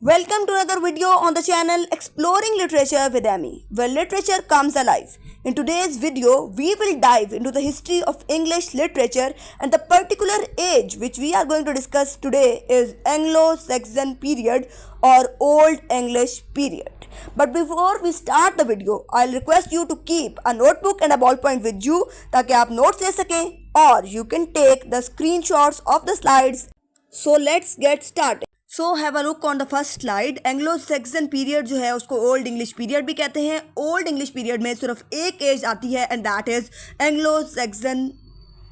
Welcome to another video on the channel Exploring Literature with Amy, where literature comes alive. In today's video, we will dive into the history of English literature, and the particular age which we are going to discuss today is Anglo-Saxon period or Old English period. But before we start the video, I'll request you to keep a notebook and a ballpoint with you ताकि आप notes ले सकें, or you can take the screenshots of the slides. So let's get started. So have a look on the first slide. Anglo Saxon period जो है उसको old English period भी कहते हैं. ओल्ड इंग्लिश पीरियड में सिर्फ एक एज आती है and that is Anglo Saxon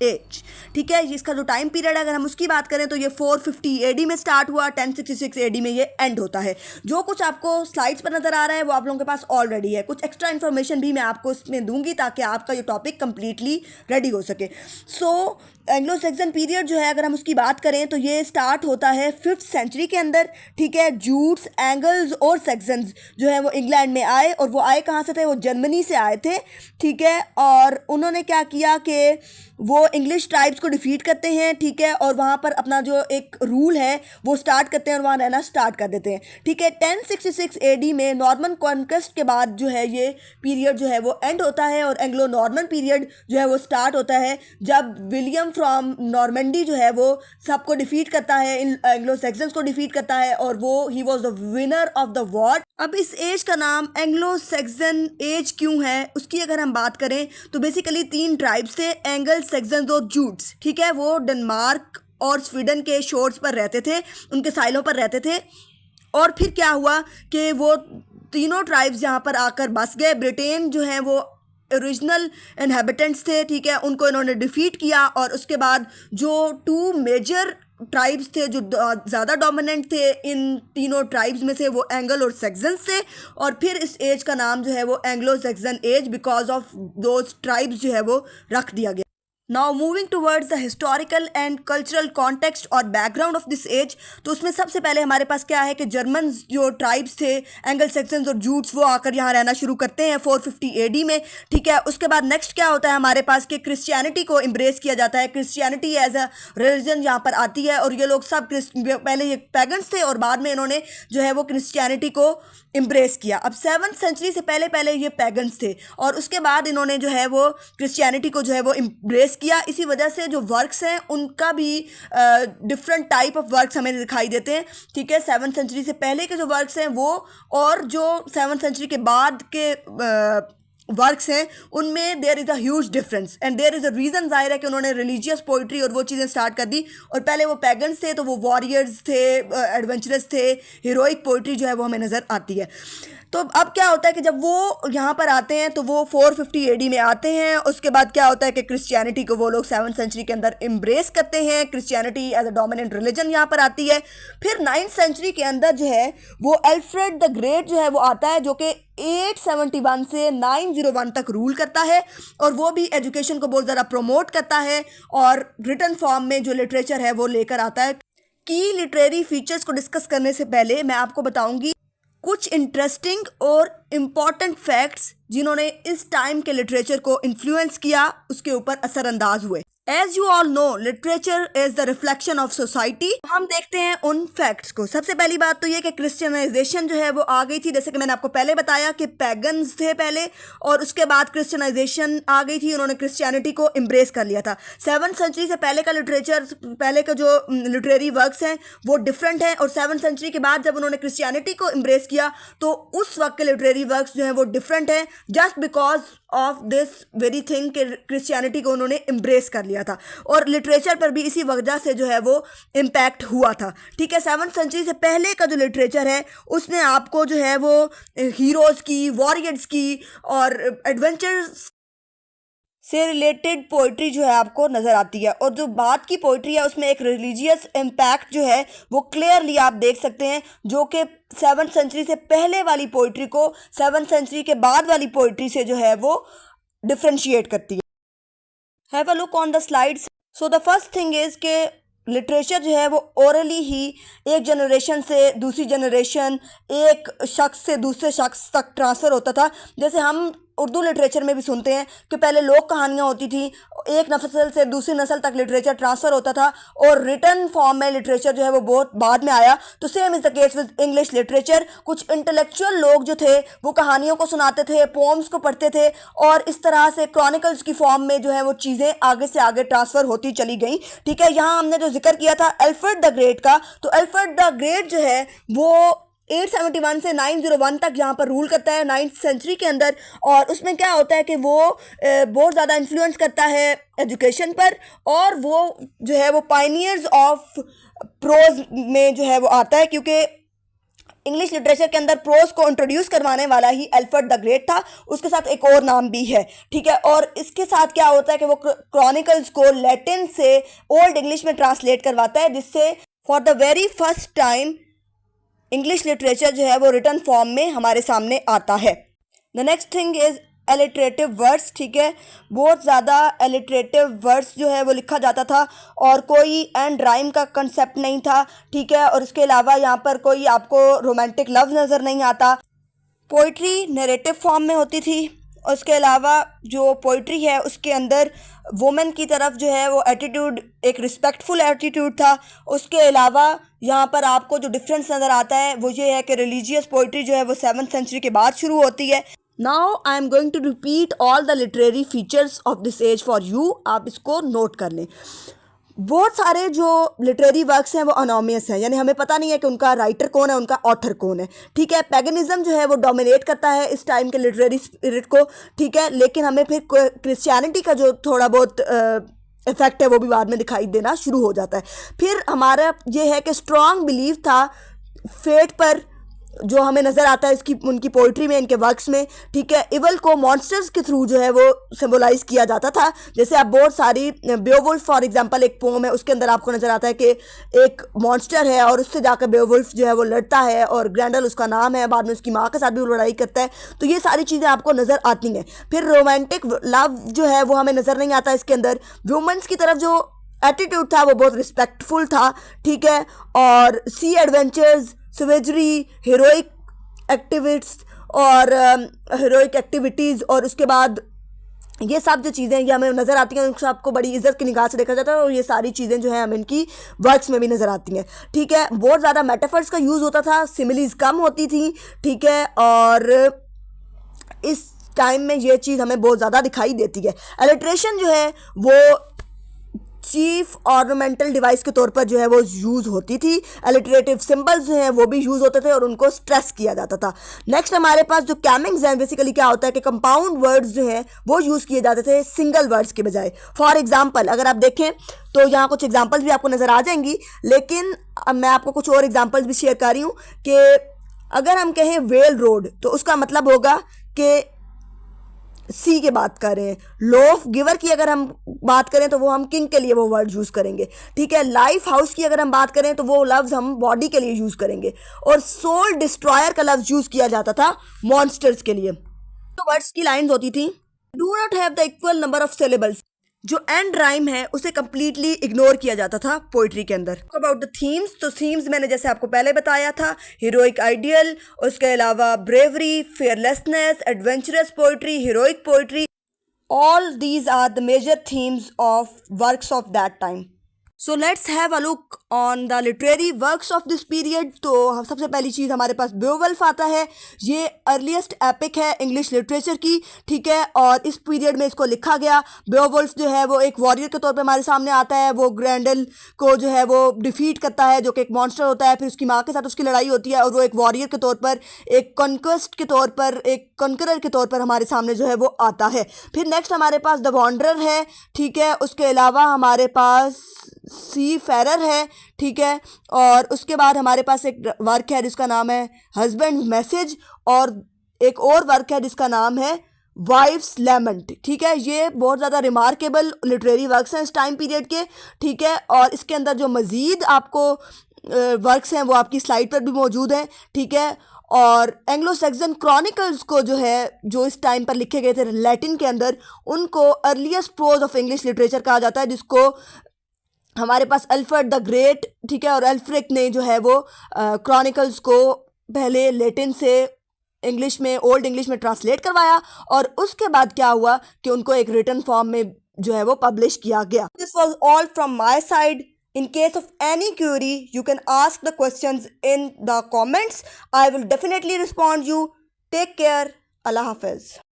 age. ठीक है, इसका जो टाइम पीरियड है अगर हम उसकी बात करें तो ये 450 एडी में स्टार्ट हुआ, 1066 एडी में ये एंड होता है. जो कुछ आपको स्लाइड्स पर नज़र आ रहा है वो आप लोगों के पास ऑलरेडी है. कुछ एक्स्ट्रा इन्फॉर्मेशन भी मैं आपको इसमें दूंगी ताकि आपका ये टॉपिक कंप्लीटली रेडी हो सके. सो एंग्लो सैक्सन पीरियड जो है अगर हम उसकी बात करें तो ये स्टार्ट होता है 5th सेंचुरी के अंदर. ठीक है, जूट्स, एंगल्स और सैक्सन्स जो है वो इंग्लैंड में आए, और वो आए कहाँ से थे? वो जर्मनी से आए थे. ठीक है, और उन्होंने क्या किया कि वो इंग्लिश ट्राइब्स को डिफीट करते हैं. ठीक है, और वहाँ पर अपना जो एक रूल है वो स्टार्ट करते हैं और वहाँ रहना स्टार्ट कर देते हैं. ठीक है, 1066 एडी में नॉर्मन कॉन्क्वेस्ट के बाद जो है ये पीरियड जो है वो एंड होता है, और एंग्लो नॉर्मन पीरियड जो है वो स्टार्ट होता है जब विलियम फ्रॉम नॉर्मंडी जो है वो सबको डिफीट करता है, एंग्लो सैक्सन्स को डिफीट करता है, और वो he was the winner of the war. अब इस एज का नाम एंग्लो सैक्सन एज क्यों है उसकी अगर हम बात करें तो बेसिकली 3 ट्राइब्स थे, एंगल, सैक्सन्स और जूट्स. ठीक है, वो डेनमार्क और स्वीडन के शोर्स पर रहते थे, उनके साइलों पर रहते थे. और फिर क्या हुआ कि वो तीनों ट्राइब्स यहाँ पर आकर बस गए. ब्रिटेन जो है वो ओरिजिनल इनहेबिटेंट्स थे. ठीक है, उनको इन्होंने डिफीट किया, और उसके बाद जो 2 मेजर ट्राइब्स थे जो ज़्यादा डोमिनेंट थे इन तीनों ट्राइब्स में से वो एंगल और सैक्सन्स थे. और फिर इस एज का नाम जो है वो Anglo Saxon age because of those tribes जो है वो रख दिया गया. Now moving towards the historical and cultural context और बैकग्राउंड ऑफ दिस एज, तो उसमें सबसे पहले हमारे पास क्या है कि जर्मन जो ट्राइब्स थे, एंगल, सैक्सन्स और जूट्स, वो आकर यहाँ रहना शुरू करते हैं 450 एडी में. ठीक है, उसके बाद नेक्स्ट क्या होता है हमारे पास कि क्रिश्चियनिटी को एम्ब्रेस किया जाता है. क्रिश्चियनिटी एज अ रिलीजन यहाँ पर आती है, और ये लोग सब पहले ये पैगन्स थे और बाद में इन्होंने जो है वो क्रिश्चियनिटी को एम्ब्रेस किया. अब 7th सेंचुरी से पहले पहले ये पैगन्स थे, और उसके बाद इन्होंने जो है वो क्रिश्चियनिटी को जो है वो एम्ब्रेस किया. इसी वजह से जो वर्क्स हैं उनका भी डिफरेंट टाइप ऑफ वर्क्स हमें दिखाई देते हैं. ठीक है, 7th सेंचुरी से पहले के जो वर्क्स हैं वो, और जो 7th सेंचुरी के बाद के वर्क्स हैं उनमें there is a huge difference, and there is a reason. जाहिर है कि उन्होंने रिलीजियस पोइट्री और वो चीज़ें स्टार्ट कर दी, और पहले वो पैगन्स थे तो वो वॉरियर्स थे, एडवेंचरस थे, हीरोइक पोइट्री जो है वो हमें नज़र आती है. तो अब क्या होता है कि जब वो यहाँ पर आते हैं तो वो 450 एडी में आते हैं. उसके बाद क्या होता है कि क्रिश्चियनिटी को वो लोग 7th सेंचुरी के अंदर एम्ब्रेस करते हैं. Christianity as a dominant religion यहाँ पर आती है. फिर 9th सेंचुरी के अंदर जो है वो अल्फ्रेड द ग्रेट जो है वो आता है, जो कि 871 से 901 तक रूल करता है, और वो भी एजुकेशन को बहुत ज़्यादा प्रमोट करता है और रिटन फॉर्म में जो लिटरेचर है वो लेकर आता है. की लिटरेरी फीचर्स को डिस्कस करने से पहले मैं आपको बताऊंगी कुछ इंटरेस्टिंग और इम्पॉर्टेंट फैक्ट्स जिन्होंने इस टाइम के लिटरेचर को इन्फ्लुएंस किया, उसके ऊपर असरअंदाज हुए. As you all know, literature is the reflection of society. हम देखते हैं उन फैक्ट्स को. सबसे पहली बात तो ये कि क्रिश्चियनाइजेशन जो है वो आ गई थी. जैसे कि मैंने आपको पहले बताया कि पैगन्स थे पहले, और उसके बाद क्रिश्चियनाइजेशन आ गई थी, उन्होंने क्रिश्चियनिटी को एम्ब्रेस कर लिया था. 7th सेंचुरी से पहले का लिटरेचर, पहले का जो लिटरेरी वर्क्स हैं वो डिफरेंट हैं, और 7th सेंचुरी के बाद जब उन्होंने क्रिश्चियनिटी को एम्ब्रेस किया तो उस वक्त के लिटरेरी वर्क्स जो हैं वो डिफरेंट हैं, just because of this very thing कि क्रिश्चियनिटी को उन्होंने एम्ब्रेस कर लिया था, और लिटरेचर पर भी इसी वजह से जो है वो इम्पैक्ट हुआ था. ठीक है, 7th सेंचुरी से पहले का जो लिटरेचर है उसने आपको जो है वो हीरोज़ की, वॉरियर्स की और एडवेंचर्स से रिलेटेड पोइट्री जो है आपको नज़र आती है. और जो बाद की पोइट्री है उसमें एक रिलीजियस इम्पैक्ट जो है वो क्लियरली आप देख सकते हैं, जो कि 7th सेंचुरी से पहले वाली पोइट्री को 7th सेंचुरी के बाद वाली पोइट्री से जो है वो डिफ्रेंशिएट करती है. Have a look on the slides. So the first thing is के लिटरेचर जो है वो ओरली ही एक जनरेशन से दूसरी जनरेशन, एक शख्स से दूसरे शख्स तक ट्रांसफ़र होता था. जैसे हम उर्दू लिटरेचर में भी सुनते हैं कि पहले लोक कहानियाँ होती थी, एक नस्ल से दूसरी नस्ल तक लिटरेचर ट्रांसफ़र होता था और रिटन फॉर्म में लिटरेचर जो है वो बहुत बाद में आया। तो same is the case with English literature. कुछ इंटेलेक्चुअल लोग जो थे वो कहानियों को सुनाते थे, पोम्स को पढ़ते थे और इस तरह से क्रॉनिकल्स की फॉर्म में जो है वो चीज़ें आगे से आगे ट्रांसफ़र होती चली गई। ठीक है, यहाँ हमने जो जिक्र किया था अल्फ्रेड द ग्रेट का, तो अल्फ्रेड द ग्रेट जो है वो 871 से 901 तक यहाँ पर रूल करता है 9th सेंचुरी के अंदर। और उसमें क्या होता है कि वो बहुत ज़्यादा इन्फ्लुएंस करता है एजुकेशन पर, और वो जो है वो पायनियर्स ऑफ प्रोज में जो है वो आता है, क्योंकि इंग्लिश लिटरेचर के अंदर प्रोज को इंट्रोड्यूस करवाने वाला ही अल्फ्रेड द ग्रेट था। उसके साथ एक और नाम भी है। ठीक है, और इसके साथ क्या होता है कि वो क्रॉनिकल्स को लैटिन से ओल्ड इंग्लिश में ट्रांसलेट करवाता है, जिससे for the very first time English literature जो है वो रिटन फॉर्म में हमारे सामने आता है। The next thing is alliterative words. ठीक है, बहुत ज़्यादा एलिटरेटिव वर्ड्स जो है वो लिखा जाता था और कोई एंड राइम का कंसेप्ट नहीं था। ठीक है, और इसके अलावा यहाँ पर कोई आपको रोमांटिक लव नज़र नहीं आता। पोइट्री नरेटिव फॉर्म में होती थी और उसके अलावा जो पोइट्री है उसके अंदर वुमेन की तरफ जो है वो एटीट्यूड एक रिस्पेक्टफुल एटीट्यूड था। उसके अलावा यहाँ पर आपको जो डिफरेंस नज़र आता है वो ये है कि रिलीजियस पोइट्री जो है वो 7th सेंचुरी के बाद शुरू होती है। Now I am going to repeat all the literary features of this age for you, आप इसको नोट कर लें। बहुत सारे जो लिटरेरी वर्क्स हैं वो अनोमियस हैं, यानी हमें पता नहीं है कि उनका राइटर कौन है, उनका ऑथर कौन है। ठीक है, पैगनिज्म जो है वो डोमिनेट करता है इस टाइम के लिटरेरी स्पिरिट को। ठीक है, लेकिन हमें फिर क्रिश्चियनिटी का जो थोड़ा बहुत इफेक्ट है वो भी बाद में दिखाई देना शुरू हो जाता है। फिर हमारा ये है कि स्ट्रॉन्ग बिलीव था फेट पर, जो हमें नज़र आता है इसकी उनकी पोइट्री में, इनके वर्क्स में। ठीक है, इवल को मॉन्स्टर्स के थ्रू जो है वो सिम्बोलाइज किया जाता था। जैसे आप बहुत सारी बेओवुल्फ फॉर एग्जांपल एक पोम है, उसके अंदर आपको नज़र आता है कि एक मॉन्स्टर है और उससे जाकर बेओवुल्फ जो है वो लड़ता है और ग्रैंडल उसका नाम है, बाद में उसकी माँ के साथ भी वो लड़ाई करता है। तो ये सारी चीज़ें आपको नज़र आती हैं। फिर रोमांटिक लव जो है वो हमें नज़र नहीं आता इसके अंदर। वुमेन्स की तरफ जो एटीट्यूड था वो बहुत रिस्पेक्टफुल था। ठीक है, और सी एडवेंचर्स, सवेजरी, हीरोइक एक्टिविटीज़ और उसके बाद ये सब जो चीज़ें ये हमें नज़र आती हैं, उनको आपको बड़ी इज्जत की निगाह से देखा जाता है और ये सारी चीज़ें जो हैं हमें इनकी वर्क्स में भी नज़र आती हैं। ठीक है, बहुत ज़्यादा मेटाफर्स का यूज़ होता था, सिमिलीज कम होती थी। ठीक है, और इस टाइम में ये चीज़ हमें बहुत ज़्यादा दिखाई देती है। एलिट्रेशन जो है वो चीफ ऑर्नामेंटल डिवाइस के तौर पर जो है वो यूज़ होती थी। एलिटरेटिव सिंबल्स जो हैं वो भी यूज़ होते थे और उनको स्ट्रेस किया जाता था। नेक्स्ट हमारे पास जो कैमिंग्स हैं, बेसिकली क्या होता है कि कंपाउंड वर्ड्स जो हैं वो यूज़ किए जाते थे सिंगल वर्ड्स के बजाय। फॉर एग्जांपल अगर आप देखें तो यहाँ कुछ एग्जांपल्स भी आपको नज़र आ जाएंगी, लेकिन अब मैं आपको कुछ और एग्जांपल्स भी शेयर कर रही हूँ कि अगर हम कहें वेल रोड तो उसका मतलब होगा कि सी की बात कर रहे हैं। लोफ गिवर की अगर हम बात करें तो वो हम किंग के लिए वो वर्ड यूज़ करेंगे। ठीक है, लाइफ हाउस की अगर हम बात करें तो वो लफ्ज़ हम बॉडी के लिए यूज़ करेंगे। और सोल डिस्ट्रॉयर का लफ्ज़ यूज़ किया जाता था मॉन्स्टर्स के लिए। तो वर्ड्स की लाइन्स होती थी, do not have the equal number of syllables. जो एंड राइम है उसे कंप्लीटली इग्नोर किया जाता था पोइट्री के अंदर। अबाउट द थीम्स, तो थीम्स मैंने जैसे आपको पहले बताया था, हीरोइक आइडियल, उसके अलावा bravery, fearlessness, adventurous poetry, heroic poetry, all these are the major themes of works of that time. So let's have a look on the literary works of this period. तो सबसे पहली चीज़ हमारे पास बेओवुल्फ आता है। ये earliest epic है English literature की। ठीक है, और इस पीरियड में इसको लिखा गया। बेओवुल्फ जो है वो एक वॉरियर के तौर पे हमारे सामने आता है। वो ग्रैंडल को जो है वो डिफीट करता है, जो कि एक मॉन्स्टर होता है। फिर उसकी माँ के साथ उसकी लड़ाई होती है और वो एक वॉरियर के तौर पर, एक कॉन्क्वेस्ट के तौर पर, एक कॉन्करर के तौर पर हमारे सामने जो है वो आता है। फिर नेक्स्ट हमारे पास द वॉन्डरर है। ठीक है, उसके अलावा हमारे पास सी फेरर है। ठीक है, और उसके बाद हमारे पास एक वर्क है जिसका नाम है हस्बैंड मैसेज, और एक और वर्क है जिसका नाम है वाइफ्स लैमेंट। ठीक है, ये बहुत ज़्यादा रिमार्केबल लिटरेरी वर्क्स हैं इस टाइम पीरियड के। ठीक है, और इसके अंदर जो मज़ीद आपको वर्क्स हैं वो आपकी स्लाइड पर भी मौजूद हैं। ठीक है, और एंग्लो सैक्सन क्रॉनिकल्स को जो है, जो इस टाइम पर लिखे गए थे लैटिन के अंदर, उनको earliest prose of English literature कहा जाता है, जिसको हमारे पास अल्फ्रेड द ग्रेट, ठीक है, और अल्फ्रिक ने जो है वो क्रॉनिकल्स को पहले लैटिन से इंग्लिश में, ओल्ड इंग्लिश में ट्रांसलेट करवाया और उसके बाद क्या हुआ कि उनको एक रिटन फॉर्म में जो है वो पब्लिश किया गया. This was all from my side. In case of any query, you can ask the questions in the comments. I will definitely respond you. Take care. Allah Hafiz.